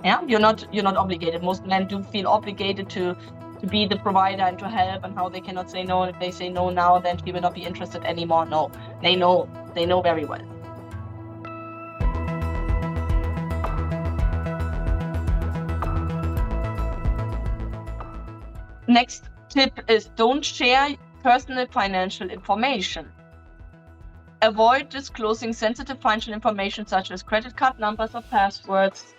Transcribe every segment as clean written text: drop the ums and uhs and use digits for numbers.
Yeah, you're not obligated. Most men do feel obligated to be the provider and to help, and how they cannot say no. And if they say no now, then she will not be interested anymore. No, they know very well. Next tip is don't share personal financial information. Avoid disclosing sensitive financial information such as credit card numbers or passwords,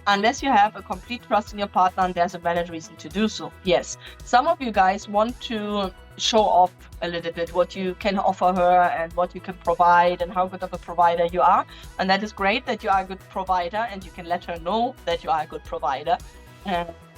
unless you have a complete trust in your partner and there's a valid reason to do so. Yes, some of you guys want to show off a little bit what you can offer her and what you can provide and how good of a provider you are. And that is great that you are a good provider, and you can let her know that you are a good provider.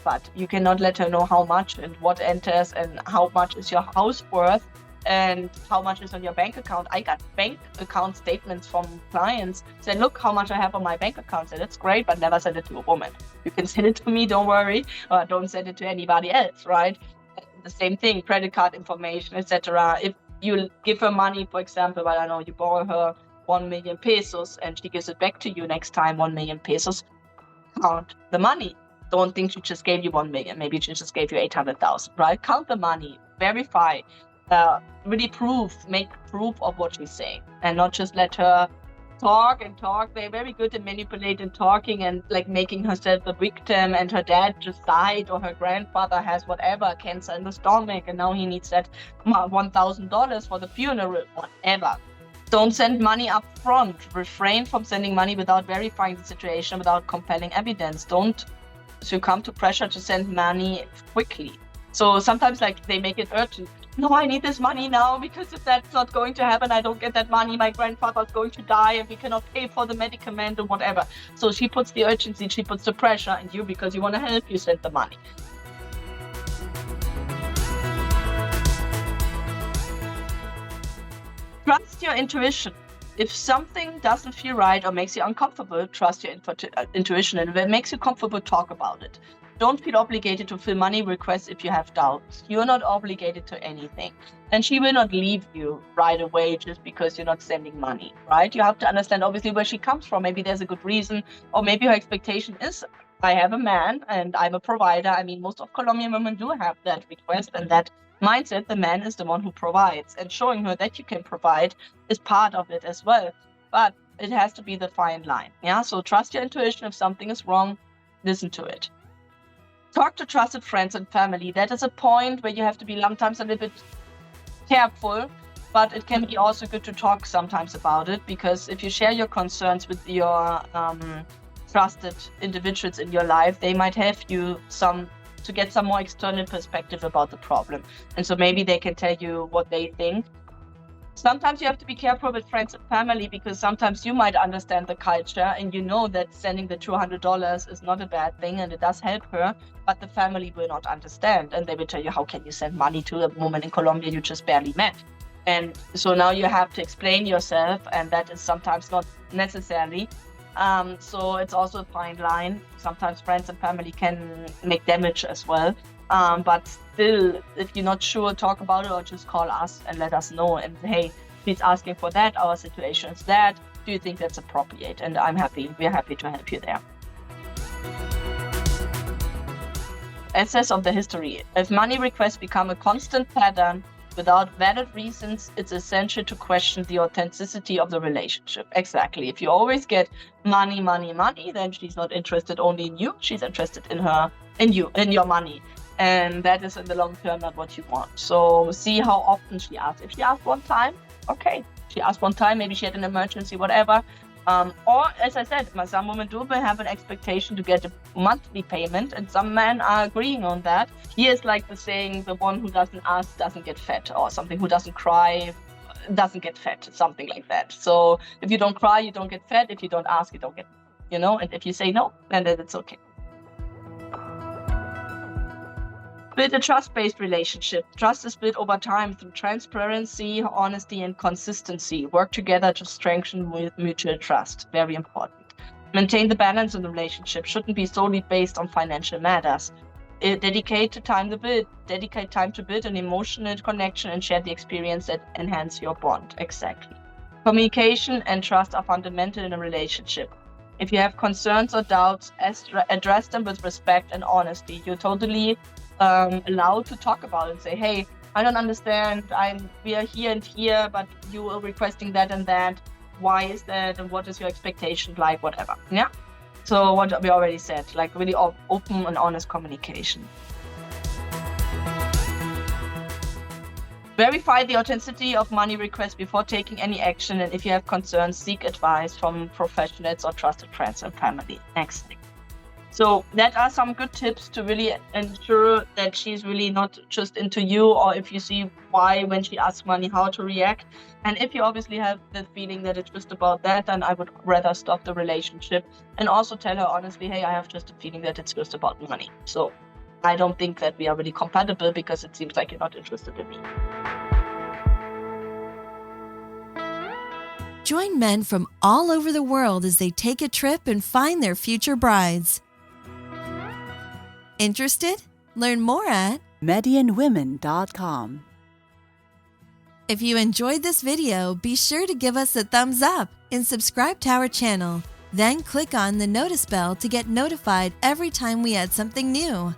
But you cannot let her know how much and what enters and how much is your house worth and how much is on your bank account. I got bank account statements from clients saying, look how much I have on my bank account. So that's great, but never send it to a woman. You can send it to me, don't worry, or don't send it to anybody else, right? The same thing, credit card information, etc. If you give her money, for example, I don't know, you borrow her 1 million pesos and she gives it back to you next time, 1 million pesos, count the money. Don't think she just gave you 1 million. Maybe she just gave you 800,000, right? Count the money, verify, really make proof of what she's saying, and not just let her talk and talk. They're very good at manipulating, talking, and like making herself the victim, and her dad just died, or her grandfather has whatever, cancer in the stomach, and now he needs that $1,000 for the funeral, whatever. Don't send money up front. Refrain from sending money without verifying the situation, without compelling evidence. Don't succumb to pressure to send money quickly. So sometimes like they make it urgent. No, I need this money now, because if that's not going to happen, I don't get that money, my grandfather's going to die and we cannot pay for the medicament or whatever. So she puts the urgency, she puts the pressure, and you, because you want to help, you send the money. Trust your intuition. If something doesn't feel right or makes you uncomfortable, trust your intuition, and if it makes you comfortable, talk about it. Don't feel obligated to fill money requests if you have doubts. You're not obligated to anything. And she will not leave you right away just because you're not sending money, right? You have to understand obviously where she comes from. Maybe there's a good reason, or maybe her expectation is, I have a man and I'm a provider. I mean, most of Colombian women do have that request and that mindset. The man is the one who provides, and showing her that you can provide is part of it as well. But it has to be the fine line. Yeah. So trust your intuition. If something is wrong, listen to it. Talk to trusted friends and family. That is a point where you have to be sometimes a little bit careful, but it can be also good to talk sometimes about it, because if you share your concerns with your trusted individuals in your life, they might help you to get some more external perspective about the problem. And so maybe they can tell you what they think. Sometimes you have to be careful with friends and family, because sometimes you might understand the culture and you know that sending the $200 is not a bad thing and it does help her, but the family will not understand, and they will tell you, how can you send money to a woman in Colombia you just barely met? And so now you have to explain yourself, and that is sometimes not necessary. So it's also a fine line. Sometimes friends and family can make damage as well. But still, if you're not sure, talk about it, or just call us and let us know. And hey, she's asking for that. Our situation is that. Do you think that's appropriate? And we're happy to help you there. Essence of the history. If money requests become a constant pattern without valid reasons, it's essential to question the authenticity of the relationship. Exactly. If you always get money, then she's not interested only in you. She's interested in your money. And that is in the long term not what you want. So see how often she asks. If she asks one time, okay. She asked one time, maybe she had an emergency, whatever. Or as I said, some women do have an expectation to get a monthly payment, and some men are agreeing on that. Here's like the saying, the one who doesn't ask doesn't get fat, or something, who doesn't cry doesn't get fat, something like that. So if you don't cry, you don't get fat. If you don't ask, you don't get, and if you say no, then it's okay. Build a trust-based relationship. Trust is built over time through transparency, honesty, and consistency. Work together to strengthen mutual trust. Very important. Maintain the balance in the relationship. Shouldn't be solely based on financial matters. Dedicate time to build an emotional connection and share the experience that enhance your bond. Exactly. Communication and trust are fundamental in a relationship. If you have concerns or doubts, address them with respect and honesty. You're totally allowed to talk about it. Say, hey, I don't understand. We are here and here, but you are requesting that and that. Why is that? And what is your expectation like? Whatever. Yeah. So what we already said, like really open and honest communication. Verify the authenticity of money requests before taking any action, and if you have concerns, seek advice from professionals or trusted friends and family. Next thing. So that are some good tips to really ensure that she's really not just into you, or if you see why when she asks money, how to react. And if you obviously have the feeling that it's just about that, then I would rather stop the relationship, and also tell her honestly, hey, I have just a feeling that it's just about money. So I don't think that we are really compatible because it seems like you're not interested in me. Join men from all over the world as they take a trip and find their future brides. Interested? Learn more at MedianWomen.com. If you enjoyed this video, be sure to give us a thumbs up and subscribe to our channel. Then click on the notice bell to get notified every time we add something new.